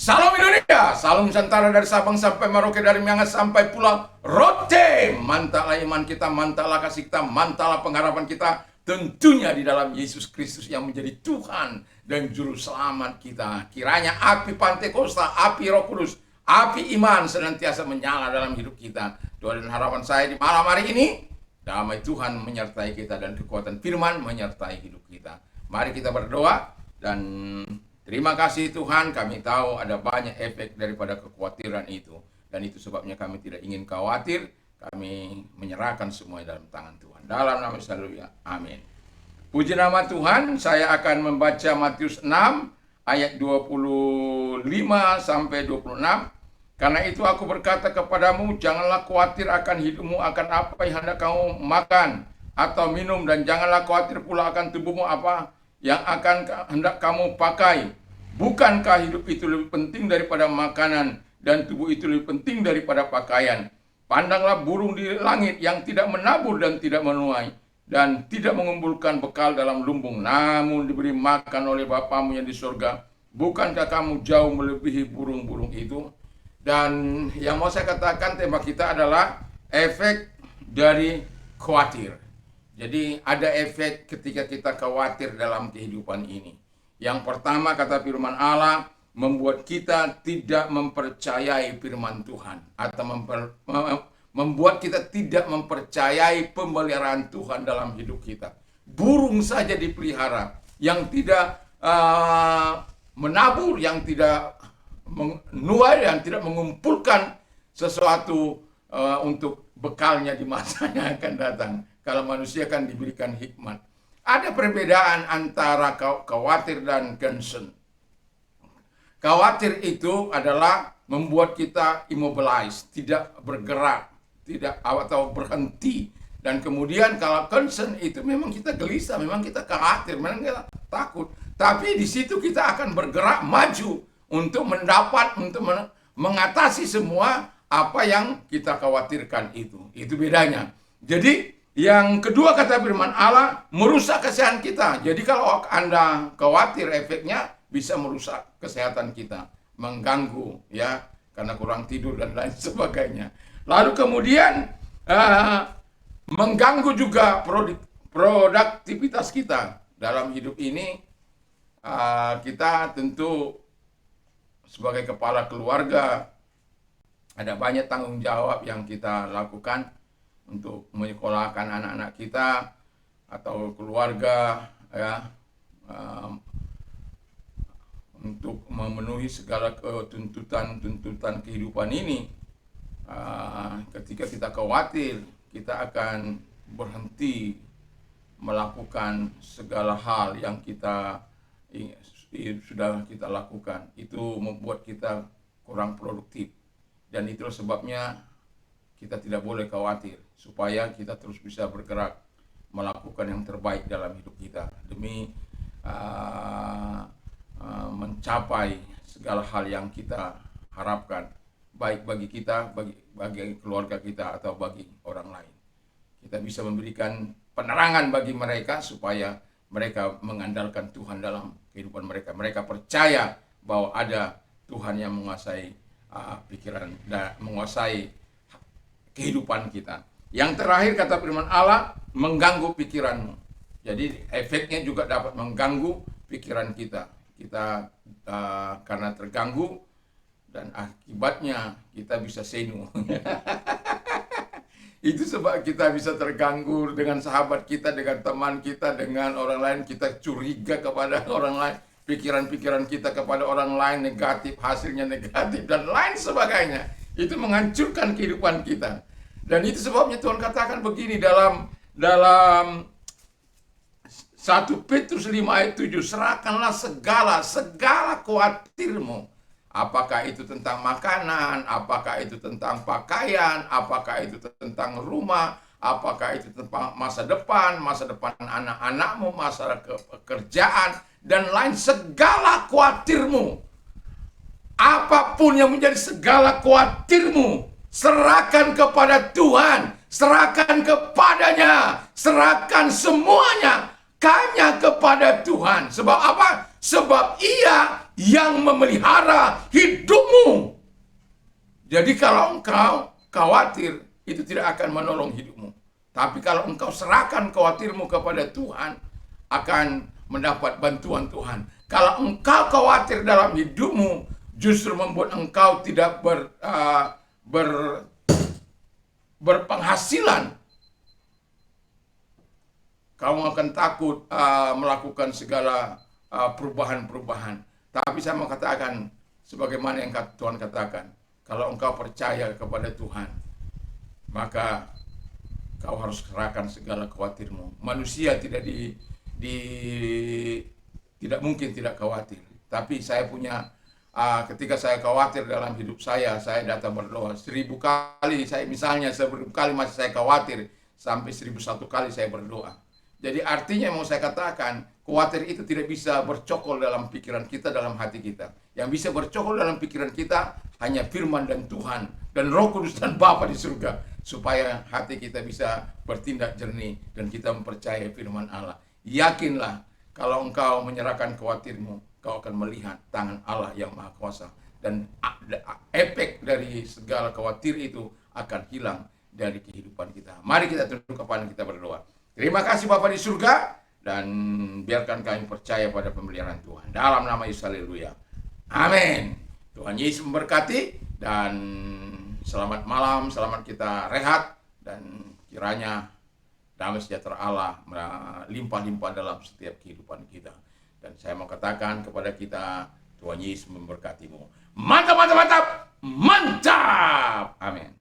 Salam Indonesia, salam Nusantara dari Sabang sampai Merauke, dari Miangas sampai Pulau Rote. Mantaplah iman kita, mantaplah kasih kita, mantaplah pengharapan kita. Tentunya di dalam Yesus Kristus yang menjadi Tuhan dan Juru Selamat kita. Kiranya api Pantekosta, api Roh Kudus, api iman senantiasa menyala dalam hidup kita. Doa dan harapan saya di malam hari ini, damai Tuhan menyertai kita dan kekuatan firman menyertai hidup kita. Mari kita berdoa dan terima kasih Tuhan, kami tahu ada banyak efek daripada kekhawatiran itu. Dan itu sebabnya kami tidak ingin khawatir, kami menyerahkan semua dalam tangan Tuhan. Dalam nama Yesus, haleluya, amin. Puji nama Tuhan, saya akan membaca Matius 6 ayat 25 sampai 26. Karena itu aku berkata kepadamu, janganlah khawatir akan hidupmu, akan apa yang hendak kamu makan atau minum, dan janganlah khawatir pula akan tubuhmu apa yang akan hendak kamu pakai. Bukankah hidup itu lebih penting daripada makanan, dan tubuh itu lebih penting daripada pakaian? Pandanglah burung di langit yang tidak menabur dan tidak menuai, dan tidak mengumpulkan bekal dalam lumbung, namun diberi makan oleh Bapamu yang di surga. Bukankah kamu jauh melebihi burung-burung itu? Dan yang mau saya katakan, tema kita adalah efek dari khawatir. Jadi ada efek ketika kita khawatir dalam kehidupan ini. Yang pertama, kata firman Allah, membuat kita tidak mempercayai firman Tuhan, atau membuat kita tidak mempercayai pemeliharaan Tuhan dalam hidup kita. Burung saja dipelihara, yang tidak menabur, yang tidak menuai, yang tidak mengumpulkan sesuatu untuk bekalnya di masa yang akan datang. Kalau manusia kan diberikan hikmat. Ada perbedaan antara khawatir dan concern. Khawatir itu adalah membuat kita immobilize, tidak bergerak, tidak atau berhenti. Dan kemudian kalau concern itu memang kita gelisah, memang kita khawatir, memang kita takut. Tapi di situ kita akan bergerak maju untuk mendapat, untuk mengatasi semua apa yang kita khawatirkan itu. Itu bedanya. Jadi yang kedua, kata firman Allah, merusak kesehatan kita. Jadi kalau Anda khawatir, efeknya bisa merusak kesehatan kita, mengganggu ya, karena kurang tidur dan lain sebagainya. Lalu kemudian mengganggu juga produktivitas kita dalam hidup ini. Kita tentu sebagai kepala keluarga ada banyak tanggung jawab yang kita lakukan untuk menyekolahkan anak-anak kita atau keluarga ya, untuk memenuhi segala tuntutan kehidupan ini. Ketika kita khawatir, kita akan berhenti melakukan segala hal yang kita sudah kita lakukan. Itu membuat kita kurang produktif, dan itulah sebabnya kita tidak boleh khawatir, supaya kita terus bisa bergerak melakukan yang terbaik dalam hidup kita demi mencapai segala hal yang kita harapkan, baik bagi kita, bagi keluarga kita, atau bagi orang lain. Kita bisa memberikan penerangan bagi mereka supaya mereka mengandalkan Tuhan dalam kehidupan mereka. Mereka percaya bahwa ada Tuhan yang menguasai pikiran dan menguasai kehidupan kita. Yang terakhir, kata firman Allah, mengganggu pikiranmu. Jadi efeknya juga dapat mengganggu pikiran kita. Kita karena terganggu, dan akibatnya kita bisa senu. Itu sebab kita bisa terganggu dengan sahabat kita, dengan teman kita, dengan orang lain. Kita curiga kepada orang lain. Pikiran-pikiran kita kepada orang lain negatif, hasilnya negatif, dan lain sebagainya. Itu menghancurkan kehidupan kita. Dan itu sebabnya Tuhan katakan begini dalam 1 Petrus 5 ayat 7, serahkanlah segala khawatirmu. Apakah itu tentang makanan, apakah itu tentang pakaian, apakah itu tentang rumah, apakah itu tentang masa depan anak-anakmu, masa pekerjaan, dan lain segala khawatirmu. Apapun yang menjadi segala khawatirmu, serahkan kepada Tuhan, serahkan kepadanya, serahkan semuanya hanya kepada Tuhan. Sebab apa? Sebab Ia yang memelihara hidupmu. Jadi kalau engkau khawatir, itu tidak akan menolong hidupmu. Tapi kalau engkau serahkan khawatirmu kepada Tuhan, akan mendapat bantuan Tuhan. Kalau engkau khawatir dalam hidupmu, justru membuat engkau tidak berpenghasilan. Kamu akan takut melakukan segala perubahan-perubahan. Tapi saya mau katakan, sebagaimana yang Tuhan katakan, kalau engkau percaya kepada Tuhan, maka kau harus serahkan segala khawatirmu. Manusia tidak tidak mungkin tidak khawatir. Tapi saya punya, ketika saya khawatir dalam hidup saya datang berdoa 1000 kali. Misalnya 1000 kali masih saya khawatir, sampai 1001 kali saya berdoa. Jadi artinya mau saya katakan, khawatir itu tidak bisa bercokol dalam pikiran kita, dalam hati kita. Yang bisa bercokol dalam pikiran kita hanya firman dan Tuhan dan Roh Kudus dan Bapa di surga, supaya hati kita bisa bertindak jernih dan kita mempercayai firman Allah. Yakinlah, kalau engkau menyerahkan khawatirmu, kau akan melihat tangan Allah yang Maha Kuasa, dan efek dari segala khawatir itu akan hilang dari kehidupan kita. Mari kita tunduk kepala kita berdoa. Terima kasih Bapa di surga, dan biarkan kami percaya pada pemeliharaan Tuhan. Dalam nama Yesus, haleluya. Amin. Tuhan Yesus memberkati, dan selamat malam, selamat kita rehat, dan kiranya damai sejahtera Allah melimpah-limpah dalam setiap kehidupan kita. Dan saya mau katakan kepada kita, Tuhan Yesus memberkatimu. Mantap, mantap, mantap, mantap. Amin.